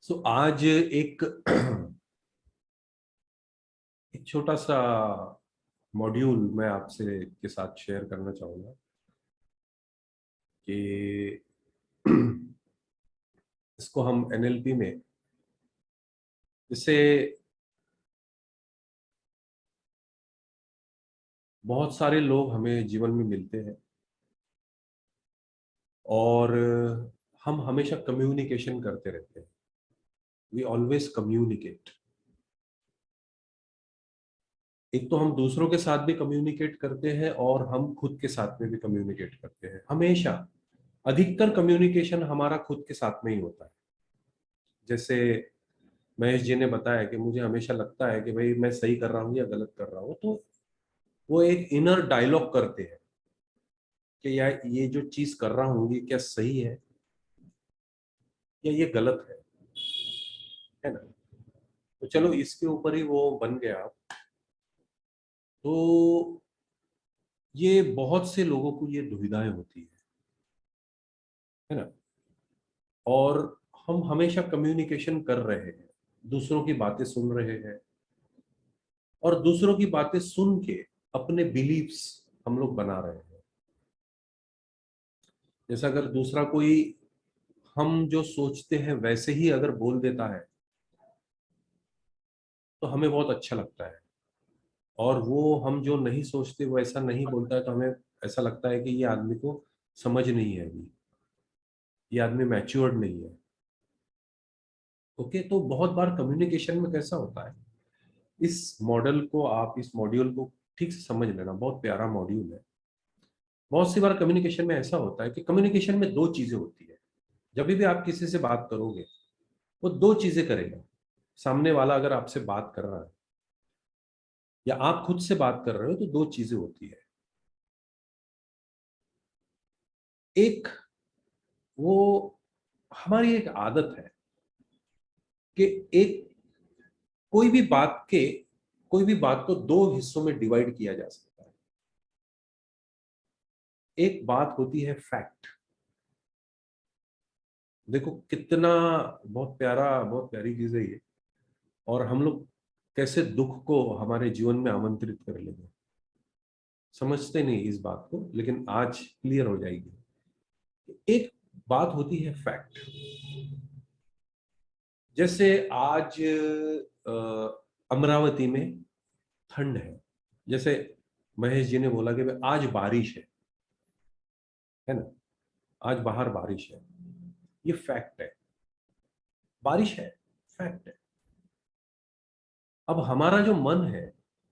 आज एक एक छोटा सा मॉड्यूल मैं आपसे के साथ शेयर करना चाहूँगा कि इसको हम एनएलपी में जैसे बहुत सारे लोग हमें जीवन में मिलते हैं और हम हमेशा कम्युनिकेशन करते रहते हैं। We always communicate. एक तो हम दूसरों के साथ भी कम्युनिकेट करते हैं और हम खुद के साथ में भी कम्युनिकेट करते हैं। हमेशा अधिकतर कम्युनिकेशन हमारा खुद के साथ में ही होता है। जैसे महेश जी ने बताया कि मुझे हमेशा लगता है कि भाई मैं सही कर रहा हूँ या गलत कर रहा हूँ, तो वो एक इनर डायलॉग करते हैं कि यार ये जो चीज कर रहा हूँ ये क्या सही है या ये गलत है ना। तो चलो इसके ऊपर ही वो बन गया। तो ये बहुत से लोगों को ये दुविधाएं होती है ना। और हम हमेशा कम्युनिकेशन कर रहे हैं, दूसरों की बातें सुन रहे हैं और दूसरों की बातें सुन के अपने बिलीव्स हम लोग बना रहे हैं। जैसा अगर दूसरा कोई हम जो सोचते हैं वैसे ही अगर बोल देता है तो हमें बहुत अच्छा लगता है, और वो हम जो नहीं सोचते वो ऐसा नहीं बोलता है तो हमें ऐसा लगता है कि ये आदमी को समझ नहीं है अभी, ये आदमी मैच्योर्ड नहीं है। ओके, तो बहुत बार कम्युनिकेशन में कैसा होता है, इस मॉड्यूल को ठीक से समझ लेना, बहुत प्यारा मॉड्यूल है। बहुत सी बार कम्युनिकेशन में ऐसा होता है कि कम्युनिकेशन में दो चीजें होती है। जब भी आप किसी से बात करोगे वो दो चीजें करेगा। सामने वाला अगर आपसे बात कर रहा है या आप खुद से बात कर रहे हो तो दो चीजें होती है। एक, वो हमारी एक आदत है कि एक कोई भी बात के कोई भी बात को दो हिस्सों में डिवाइड किया जा सकता है। एक बात होती है फैक्ट। देखो कितना बहुत प्यारी चीज है ये। और हम लोग कैसे दुख को हमारे जीवन में आमंत्रित कर लेंगे, समझते नहीं इस बात को, लेकिन आज क्लियर हो जाएगी। एक बात होती है फैक्ट। जैसे आज अमरावती में ठंड है। जैसे महेश जी ने बोला कि भाई आज बारिश है ना, आज बाहर बारिश है। ये फैक्ट है, बारिश है, फैक्ट है। अब हमारा जो मन है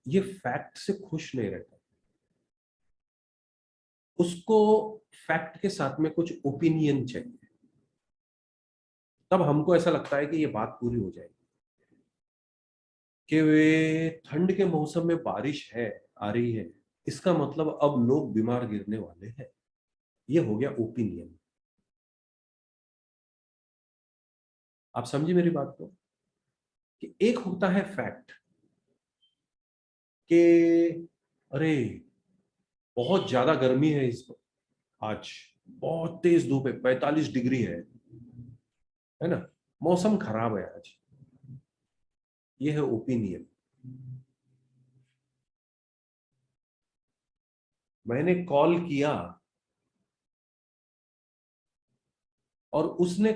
ये फैक्ट से खुश नहीं रहता, उसको फैक्ट के साथ में कुछ ओपिनियन चाहिए। तब हमको ऐसा लगता है कि ये बात पूरी हो जाएगी कि वे ठंड के मौसम में बारिश है, आ रही है, इसका मतलब अब लोग बीमार गिरने वाले हैं। ये हो गया ओपिनियन। आप समझे मेरी बात को, कि एक होता है फैक्ट कि अरे बहुत ज्यादा गर्मी है इस आज, बहुत तेज धूप है, 45 डिग्री है ना, मौसम खराब है आज। ये है ओपिनियन। मैंने कॉल किया और उसने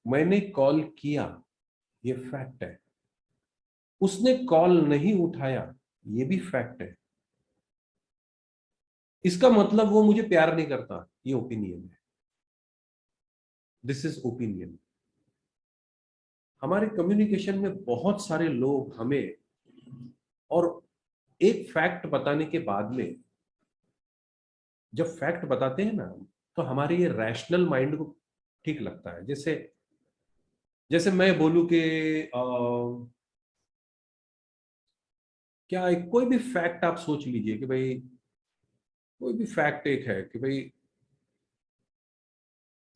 मैंने कॉल किया, ये फैक्ट है। उसने कॉल नहीं उठाया, ये भी फैक्ट है। इसका मतलब वो मुझे प्यार नहीं करता, ये ओपिनियन है। This is opinion. हमारे कम्युनिकेशन में बहुत सारे लोग हमें, और एक फैक्ट बताने के बाद में, जब फैक्ट बताते हैं ना, तो हमारे ये रैशनल माइंड को ठीक लगता है। जैसे जैसे मैं बोलूं कि क्या कोई भी फैक्ट आप सोच लीजिए कि भाई, कोई भी फैक्ट एक है कि भाई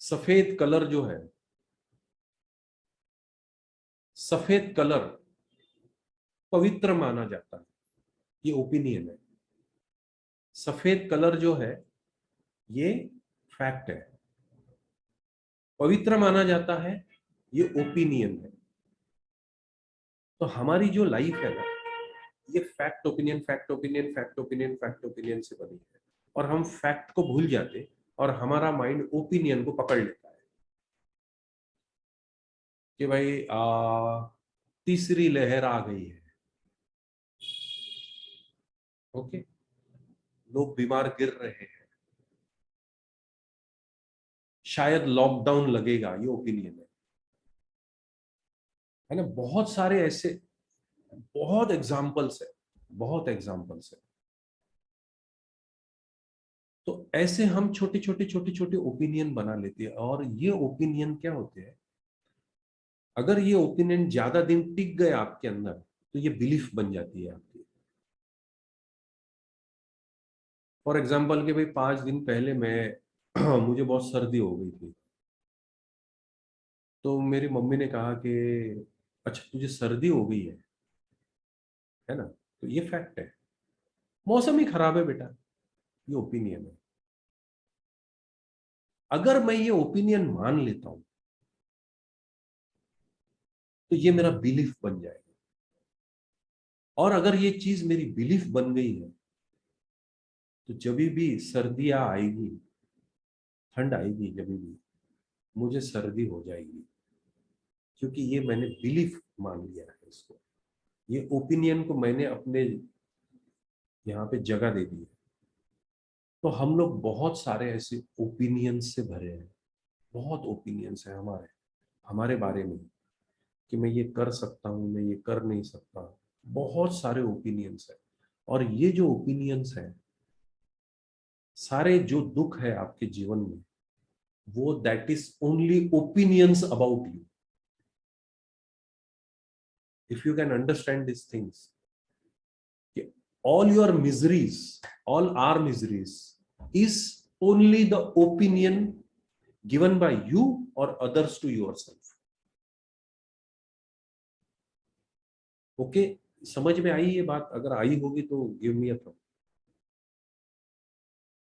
सफेद कलर जो है, सफेद कलर पवित्र माना जाता है। ये ओपिनियन है। सफेद कलर जो है ये फैक्ट है, पवित्र माना जाता है, ये ओपिनियन है। तो हमारी जो लाइफ है ना, ये fact opinion fact opinion fact opinion fact opinion से बनी है, और हम फैक्ट को भूल जाते और हमारा माइंड ओपिनियन को पकड़ लेता है कि भाई तीसरी लहर आ गई है, ओके, लोग बीमार गिर रहे हैं, शायद लॉकडाउन लगेगा, ये ओपिनियन है ना। बहुत सारे ऐसे, बहुत एग्जाम्पल्स है, बहुत एग्जाम्पल्स है। तो ऐसे हम छोटे छोटे छोटे छोटे ओपिनियन बना लेते हैं, और ये ओपिनियन क्या होते हैं, अगर ये ओपिनियन ज्यादा दिन टिक गए आपके अंदर तो ये बिलीफ बन जाती है आपकी। फॉर एग्जाम्पल कि भाई 5 दिन पहले मैं मुझे बहुत सर्दी हो गई थी, तो मेरी मम्मी ने कहा कि अच्छा तुझे सर्दी हो गई है ना, तो ये फैक्ट है। मौसम ही खराब है बेटा, ये ओपिनियन है। अगर मैं ये ओपिनियन मान लेता हूं तो ये मेरा बिलीफ बन जाएगा, और अगर ये चीज मेरी बिलीफ बन गई है तो जब भी सर्दियां आएगी, ठंड आएगी, जब भी मुझे सर्दी हो जाएगी, क्योंकि ये मैंने बिलीफ मान लिया है इसको, ये ओपिनियन को मैंने अपने यहाँ पे जगह दे दी है। तो हम लोग बहुत सारे ऐसे ओपिनियंस से भरे हैं, बहुत ओपिनियंस है हमारे हमारे बारे में, कि मैं ये कर सकता हूँ, मैं ये कर नहीं सकता, बहुत सारे ओपिनियंस है। और ये जो ओपिनियंस है, सारे जो दुख है आपके जीवन में, वो that is only opinions about you. If you can understand this things, all your miseries, all our miseries is only the opinion given by you or others to yourself. Okay, समझ में आई ये बात? अगर आई होगी तो गिव मी अ thumb,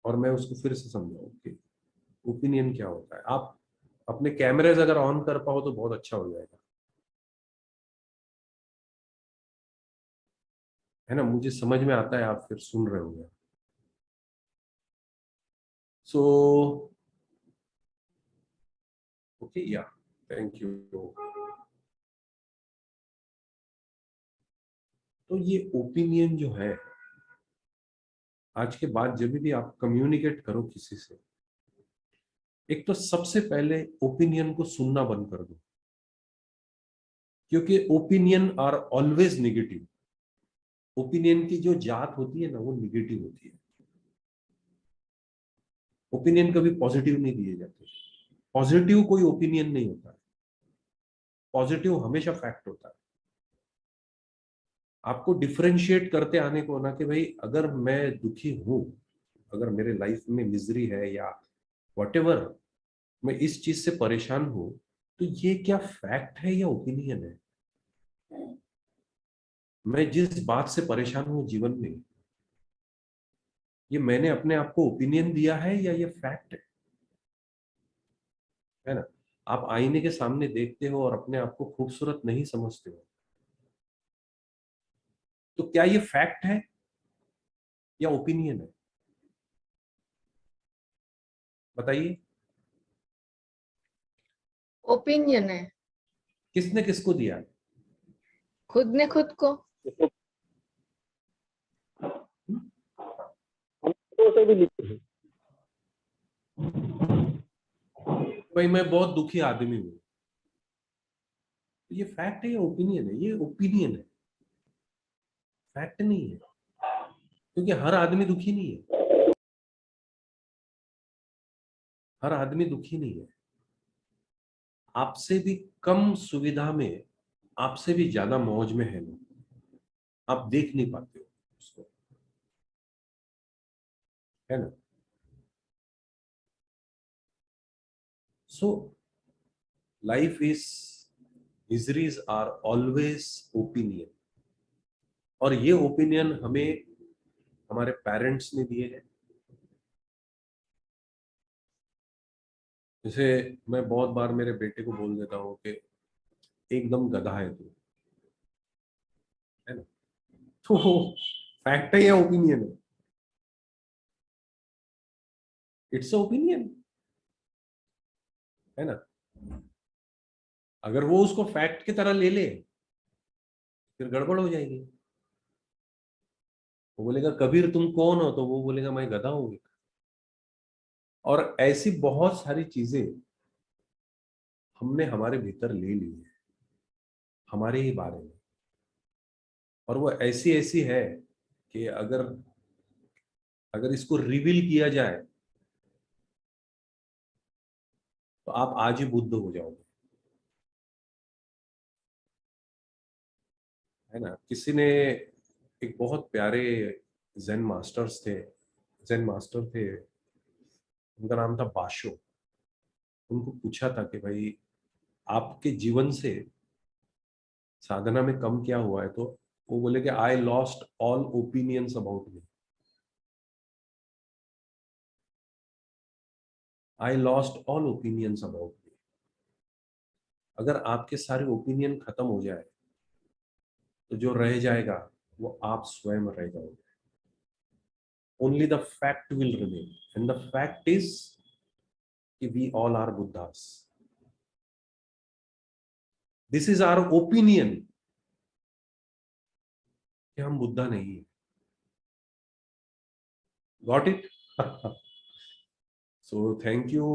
और मैं उसको फिर से समझाऊं कि ओपिनियन क्या होता है। आप अपने कैमरेज अगर ऑन कर पाओ तो बहुत अच्छा हो जाएगा, है ना। मुझे समझ में आता है, आप फिर सुन रहे होंगे। सो ओके, या थैंक यू। तो ये ओपिनियन जो है, आज के बाद जब भी आप कम्युनिकेट करो किसी से, एक तो सबसे पहले ओपिनियन को सुनना बंद कर दो, क्योंकि opinion are always negative. Opinion की जो जात होती है ना, वो निगेटिव होती है। ओपिनियन कभी पॉजिटिव नहीं दिए जाते, पॉजिटिव कोई ओपिनियन नहीं होता है, पॉजिटिव हमेशा फैक्ट होता है। आपको डिफरेंशिएट करते आने को ना, कि भाई अगर मैं दुखी हूं, अगर मेरे लाइफ में मिजरी है या व्हाटएवर, मैं इस चीज से परेशान हूं, तो ये क्या फैक्ट है या ओपिनियन है? मैं जिस बात से परेशान हूं जीवन में, ये मैंने अपने आप को ओपिनियन दिया है या ये फैक्ट है ना। आप आईने के सामने देखते हो और अपने आप को खूबसूरत नहीं समझते हो, तो क्या ये फैक्ट है या ओपिनियन है? बताइए। ओपिनियन है। किसने किसको दिया? खुद ने खुद को। भाई मैं बहुत दुखी आदमी हूं, तो ये फैक्ट है या ओपिनियन है? ये ओपिनियन है, फैक्ट नहीं है, क्योंकि हर आदमी दुखी नहीं है, हर आदमी दुखी नहीं है। आपसे भी कम सुविधा में, आपसे भी ज्यादा मौज में है लोग, आप देख नहीं पाते हो उसको, है ना। So life is, miseries are always opinion, और ये ओपिनियन हमें हमारे पेरेंट्स ने दिए हैं। जैसे मैं बहुत बार मेरे बेटे को बोल देता हूँ कि एकदम गधा है तू, है ना? तो फैक्ट है या ओपिनियन है? इट्स ओपिनियन, है ना? अगर वो उसको फैक्ट की तरह ले ले फिर गड़बड़ हो जाएगी। वो बोलेगा कबीर तुम कौन हो, तो वो बोलेगा मैं गधा हूं। और ऐसी बहुत सारी चीजें हमने हमारे भीतर ले ली है हमारे ही बारे में, और वो ऐसी ऐसी है कि अगर अगर इसको रिवील किया जाए तो आप आज ही बुद्ध हो जाओगे, है ना? किसी ने, एक बहुत प्यारे जेन मास्टर थे, उनका नाम था बाशो। उनको पूछा था कि भाई आपके जीवन से साधना में कम क्या हुआ है, तो वो बोले कि I lost all opinions about me, I lost all opinions about me. अगर आपके सारे ओपिनियन खत्म हो जाए तो जो रह जाएगा वो आप स्वयं रह जाओगे। Only the fact will remain, and the fact is कि we all are Buddhas. This is our opinion कि हम बुद्धा नहीं है। Got it? So thank you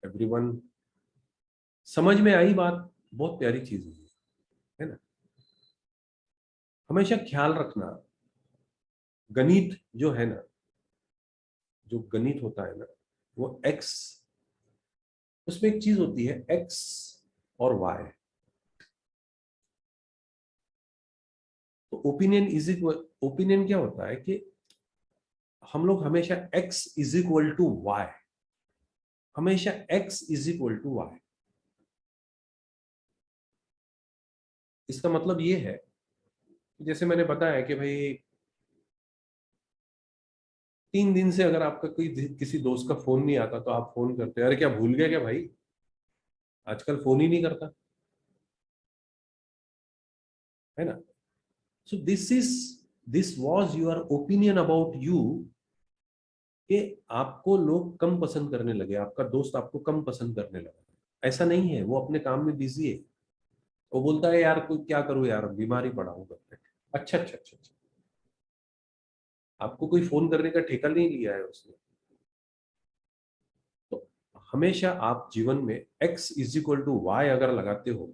everyone. समझ में आई बात? बहुत प्यारी चीज है ना? हमेशा ख्याल रखना, गणित जो है ना, जो गणित होता है ना, वो एक्स, उसमें एक चीज होती है एक्स और वाई। तो ओपिनियन क्या होता है कि हम लोग हमेशा X is equal to Y, हमेशा X is equal to Y. इसका मतलब ये है कि जैसे मैंने बताया कि भाई 3 दिन से अगर आपका कोई किसी दोस्त का फोन नहीं आता तो आप फोन करते हैं, अरे क्या भूल गया क्या भाई, आजकल फोन ही नहीं करता, है ना? So this was your opinion about you, कि आपको लोग कम पसंद करने लगे, आपका दोस्त आपको कम पसंद करने लगा। ऐसा नहीं है, वो अपने काम में बिजी है। वो बोलता है यार कोई क्या करूं यार, बीमारी पड़ा हूं घर पे। अच्छा अच्छा अच्छा अच्छा, आपको कोई फोन करने का ठेका नहीं लिया है उसने। तो हमेशा आप जीवन में X is equal to Y अगर लगाते हो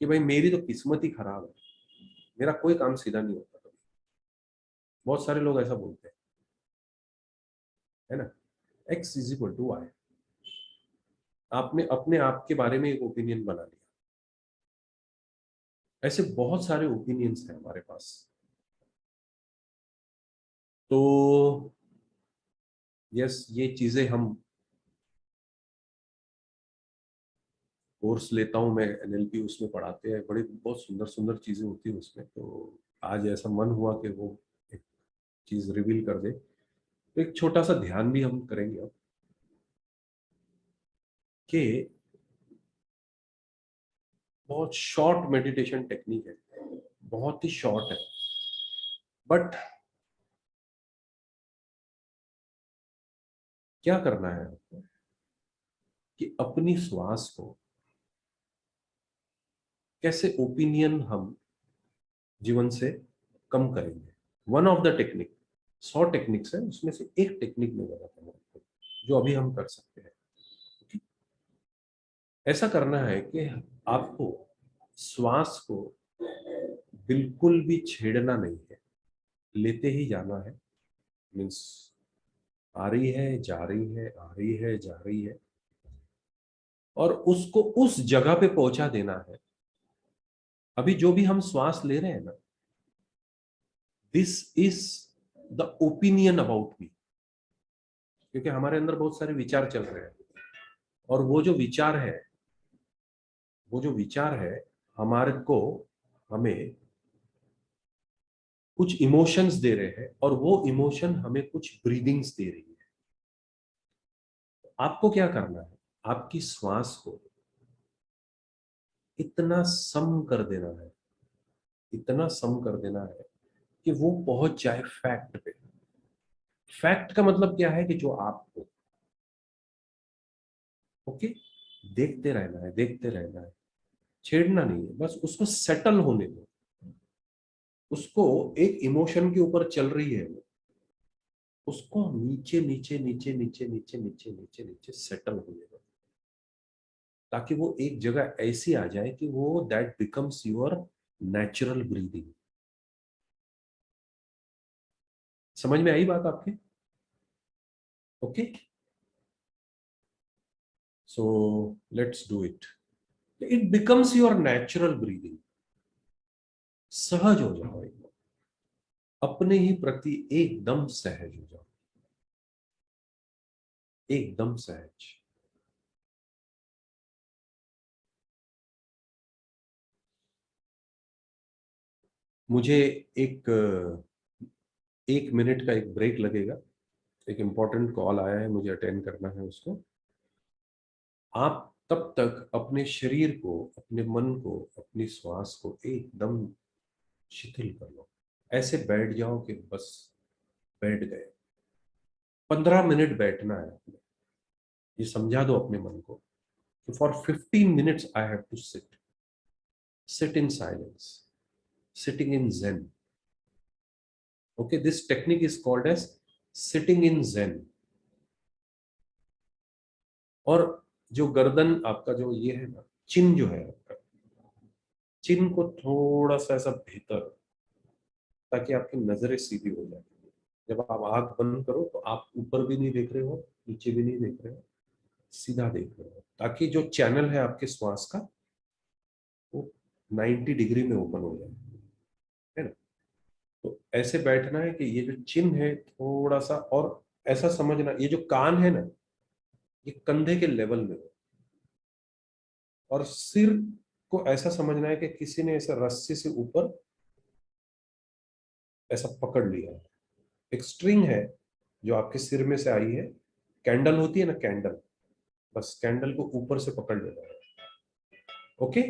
कि भाई मेरी तो किस्मत ही खराब है, मेरा कोई काम सीधा नहीं होता कभी। बहुत सारे लोग ऐसा बोलते हैं, है ना? X is equal to Y, आपने अपने आप के बारे में एक ओपिनियन बना लिया। ऐसे बहुत सारे ओपिनियंस हैं हमारे पास। तो यस, ये चीजें हम कोर्स लेता हूँ मैं एनएलपी, उसमें पढ़ाते हैं, बड़ी बहुत सुंदर सुंदर चीजें होती है उसमें। तो आज ऐसा मन हुआ कि वो एक चीज रिवील कर दे, तो एक छोटा सा ध्यान भी हम करेंगे अब, कि बहुत शॉर्ट मेडिटेशन टेक्निक है, बहुत ही शॉर्ट है, बट क्या करना है आपको कि अपनी श्वास को कैसे ओपिनियन हम जीवन से कम करेंगे। One of the technique, 100 techniques है, उसमें से एक टेक्निक में बताता हूँ आपको, जो अभी हम कर सकते हैं। ऐसा करना है कि आपको श्वास को बिल्कुल भी छेड़ना नहीं है, लेते ही जाना है। मीन्स आ रही है जा रही है, आ रही है जा रही है, और उसको उस जगह पे पहुंचा देना है। अभी जो भी हम श्वास ले रहे हैं ना, this is the opinion about me, क्योंकि हमारे अंदर बहुत सारे विचार चल रहे हैं, और वो जो विचार है हमारे को, हमें कुछ इमोशंस दे रहे हैं, और वो इमोशन हमें कुछ ब्रीदिंग्स दे रही है। आपको क्या करना है, आपकी श्वास को इतना सम कर देना है, इतना सम कर देना है कि वो पहुंच जाए फैक्ट पे। फैक्ट का मतलब क्या है कि जो आपको, ओके, देखते रहना है, देखते रहना है, छेड़ना नहीं है, बस उसको सेटल होने दो। उसको एक इमोशन के ऊपर चल रही है वो, उसको नीचे नीचे नीचे नीचे नीचे नीचे नीचे नीचे सेटल होने दो, ताकि वो एक जगह ऐसी आ जाए कि वो that becomes your natural breathing. समझ में आई बात आपके? Okay, so let's do it. It becomes your natural breathing. सहज हो जाओ एकदम, अपने ही प्रति एकदम सहज हो जाओ, एकदम सहज। मुझे एक 1 मिनट का एक ब्रेक लगेगा, एक इंपॉर्टेंट कॉल आया है, मुझे अटेंड करना है उसको। आप तब तक अपने शरीर को, अपने मन को, अपनी श्वास को एकदम शिथिल कर लो। ऐसे बैठ जाओ कि बस बैठ गए। 15 मिनट बैठना है आपने। ये समझा दो अपने मन को कि for 15 minutes I have to sit, sit in silence, sitting in zen। Okay, this technique is called as sitting in zen। और जो गर्दन आपका जो ये है ना, चिन जो है आपका, चिन को थोड़ा सा ऐसा भीतर, ताकि आपकी नजरें सीधी हो जाए। जब आप आंख बंद करो तो आप ऊपर भी नहीं देख रहे हो, नीचे भी नहीं देख रहे हो, सीधा देख रहे हो, ताकि जो चैनल है आपके श्वास का वो 90 डिग्री में ओपन हो जाए, है ना। तो ऐसे बैठना है कि ये जो चिन है थोड़ा सा, और ऐसा समझना ये जो कान है ना, ये कंधे के लेवल में हो, और सिर को ऐसा समझना है कि किसी ने ऐसा रस्सी से ऊपर ऐसा पकड़ लिया है। एक स्ट्रिंग है जो आपके सिर में से आई है, कैंडल होती है ना, कैंडल, बस कैंडल को ऊपर से पकड़ लेना है। ओके,